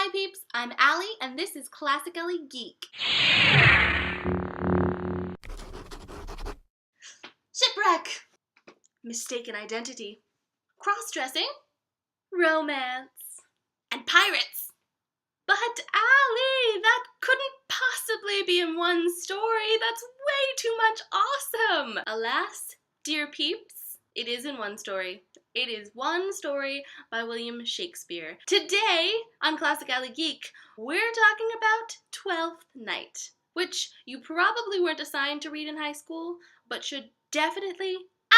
Hi peeps, I'm Allie and this is ClassicAllee Geek. Shipwreck, mistaken identity, cross-dressing, romance, and pirates. But Allie, that couldn't possibly be in one story. That's way too much awesome. Alas, dear peeps, it is in one story. It is one story by William Shakespeare. Today, on ClassicAllee Geek, we're talking about Twelfth Night, which you probably weren't assigned to read in high school, but should definitely,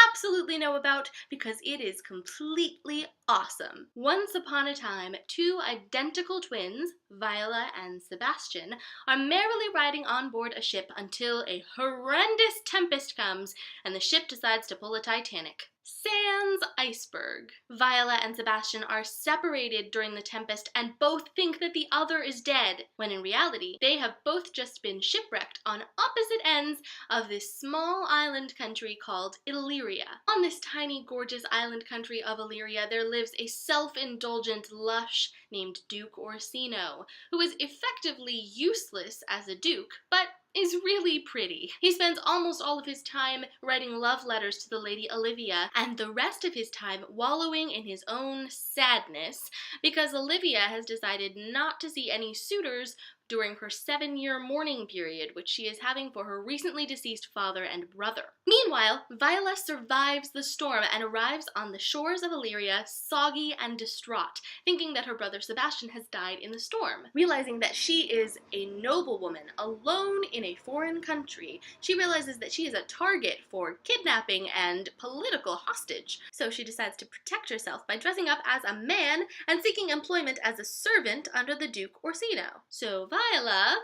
absolutely know about because it is completely awesome. Once upon a time, two identical twins, Viola and Sebastian, are merrily riding on board a ship until a horrendous tempest comes and the ship decides to pull a Titanic. Sans iceberg. Viola and Sebastian are separated during the tempest and both think that the other is dead, when in reality, they have both just been shipwrecked on opposite ends of this small island country called Illyria. On this tiny, gorgeous island country of Illyria, there lives a self-indulgent lush named Duke Orsino, who is effectively useless as a duke, but is really pretty. He spends almost all of his time writing love letters to the Lady Olivia, and the rest of his time wallowing in his own sadness because Olivia has decided not to see any suitors during her 7-year mourning period, which she is having for her recently deceased father and brother. Meanwhile, Viola survives the storm and arrives on the shores of Illyria, soggy and distraught, thinking that her brother Sebastian has died in the storm. Realizing that she is a noblewoman alone in a foreign country, she realizes that she is a target for kidnapping and political hostage. So she decides to protect herself by dressing up as a man and seeking employment as a servant under the Duke Orsino. So Viola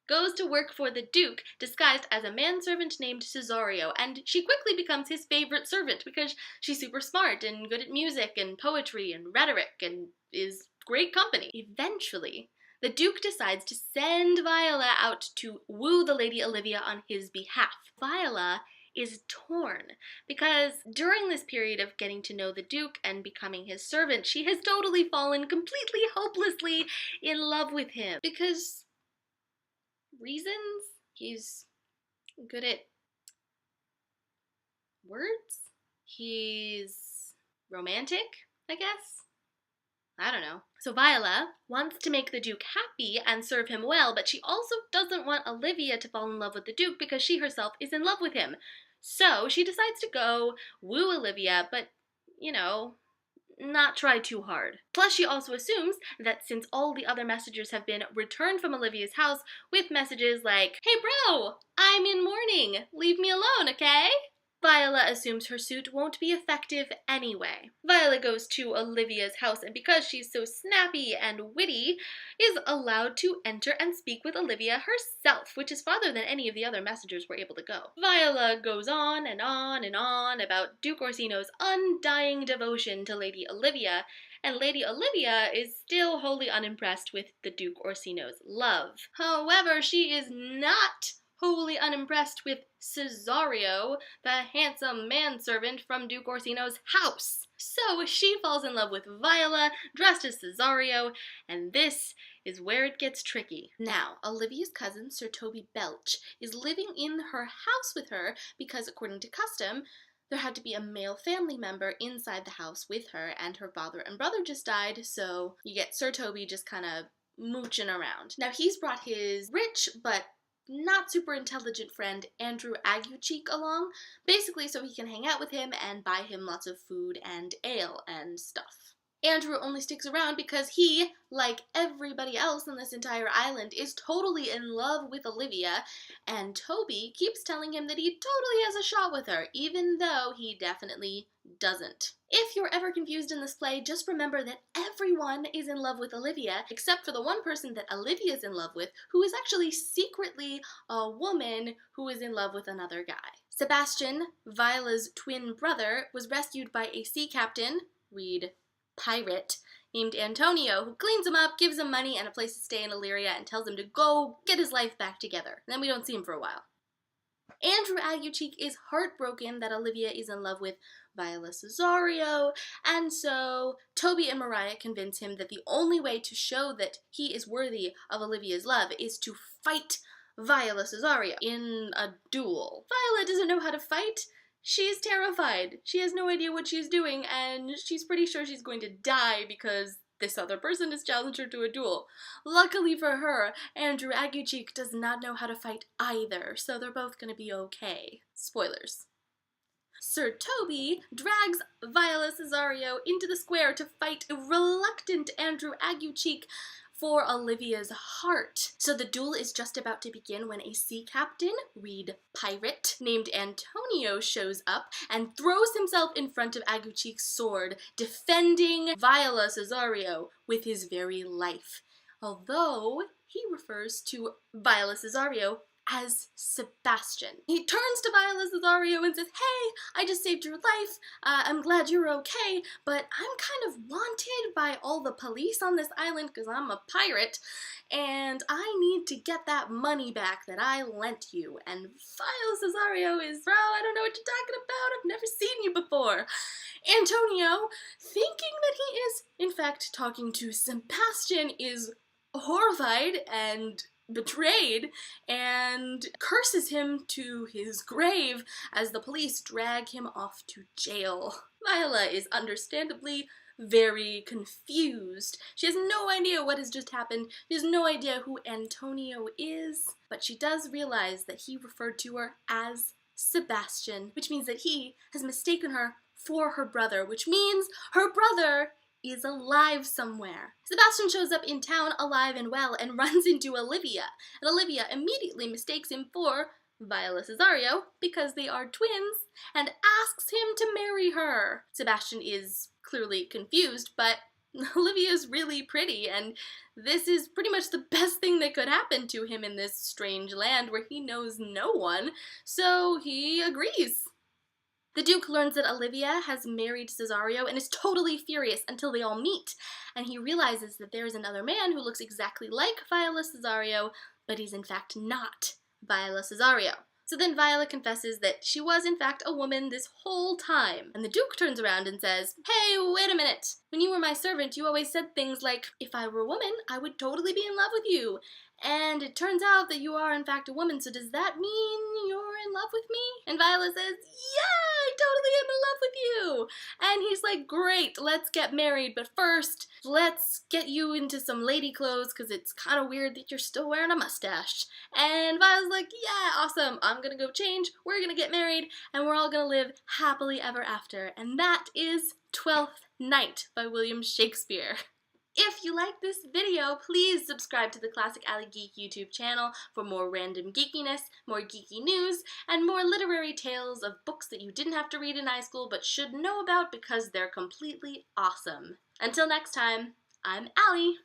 goes to work for the Duke disguised as a manservant named Cesario, and she quickly becomes his favorite servant because she's super smart and good at music and poetry and rhetoric and is great company. Eventually, the Duke decides to send Viola out to woo the Lady Olivia on his behalf. Viola is torn because during this period of getting to know the Duke and becoming his servant, she has totally fallen completely hopelessly in love with him because reasons. He's good at words. He's romantic, I guess. I don't know. So Viola wants to make the Duke happy and serve him well, but she also doesn't want Olivia to fall in love with the Duke because she herself is in love with him. So she decides to go woo Olivia, but, you know, not try too hard. Plus, she also assumes that since all the other messengers have been returned from Olivia's house with messages like, "Hey bro, I'm in mourning, leave me alone, okay?" Viola assumes her suit won't be effective anyway. Viola goes to Olivia's house and because she's so snappy and witty, is allowed to enter and speak with Olivia herself, which is farther than any of the other messengers were able to go. Viola goes on and on and on about Duke Orsino's undying devotion to Lady Olivia, and Lady Olivia is still wholly unimpressed with the Duke Orsino's love. However, she is not wholly unimpressed with Cesario, the handsome manservant from Duke Orsino's house. So she falls in love with Viola, dressed as Cesario, and this is where it gets tricky. Now, Olivia's cousin, Sir Toby Belch, is living in her house with her because, according to custom, there had to be a male family member inside the house with her, and her father and brother just died, so you get Sir Toby just kind of mooching around. Now, he's brought his rich but not super intelligent friend Andrew Aguecheek along, basically so he can hang out with him and buy him lots of food and ale and stuff. Andrew only sticks around because he, like everybody else on this entire island, is totally in love with Olivia, and Toby keeps telling him that he totally has a shot with her, even though he definitely doesn't. If you're ever confused in this play, just remember that everyone is in love with Olivia, except for the one person that Olivia is in love with, who is actually secretly a woman who is in love with another guy. Sebastian, Viola's twin brother, was rescued by a sea captain, read pirate, named Antonio, who cleans him up, gives him money and a place to stay in Illyria, and tells him to go get his life back together. And then we don't see him for a while. Andrew Aguecheek is heartbroken that Olivia is in love with Viola Cesario, and so Toby and Mariah convince him that the only way to show that he is worthy of Olivia's love is to fight Viola Cesario in a duel. Viola doesn't know how to fight. She's terrified. She has no idea what she's doing, and she's pretty sure she's going to die because this other person has challenged her to a duel. Luckily for her, Andrew Aguecheek does not know how to fight either, so they're both going to be okay. Spoilers. Sir Toby drags Viola Cesario into the square to fight reluctant Andrew Aguecheek for Olivia's heart. So the duel is just about to begin when a sea captain, read pirate, named Antonio shows up and throws himself in front of Aguecheek's sword, defending Viola Cesario with his very life. Although he refers to Viola Cesario as Sebastian. He turns to Viola Cesario and says, "Hey, I just saved your life. I'm glad you're okay, but I'm kind of wanted by all the police on this island because I'm a pirate, and I need to get that money back that I lent you." And Viola Cesario is, "Bro, I don't know what you're talking about. I've never seen you before." Antonio, thinking that he is, in fact, talking to Sebastian, is horrified and betrayed and curses him to his grave as the police drag him off to jail. Viola is understandably very confused. She has no idea what has just happened. She has no idea who Antonio is, but she does realize that he referred to her as Sebastian, which means that he has mistaken her for her brother, which means her brother is alive somewhere. Sebastian shows up in town alive and well and runs into Olivia, and Olivia immediately mistakes him for Viola Cesario because they are twins and asks him to marry her. Sebastian is clearly confused, but Olivia's really pretty, and this is pretty much the best thing that could happen to him in this strange land where he knows no one, so he agrees. The Duke learns that Olivia has married Cesario and is totally furious until they all meet, and he realizes that there is another man who looks exactly like Viola Cesario, but he's in fact not Viola Cesario. So then Viola confesses that she was in fact a woman this whole time, and the Duke turns around and says, "Hey, wait a minute. When you were my servant, you always said things like, if I were a woman, I would totally be in love with you. And it turns out that you are in fact a woman, so does that mean you're in love with me?" And Viola says, "Yeah, I totally am in love with you." And he's like, "Great, let's get married, but first, let's get you into some lady clothes because it's kind of weird that you're still wearing a mustache." And Viola's like, "Yeah, awesome, I'm gonna go change, we're gonna get married, and we're all gonna live happily ever after." And that is Twelfth Night by William Shakespeare. If you like this video, please subscribe to the ClassicAllee Geek YouTube channel for more random geekiness, more geeky news, and more literary tales of books that you didn't have to read in high school but should know about because they're completely awesome. Until next time, I'm Allie.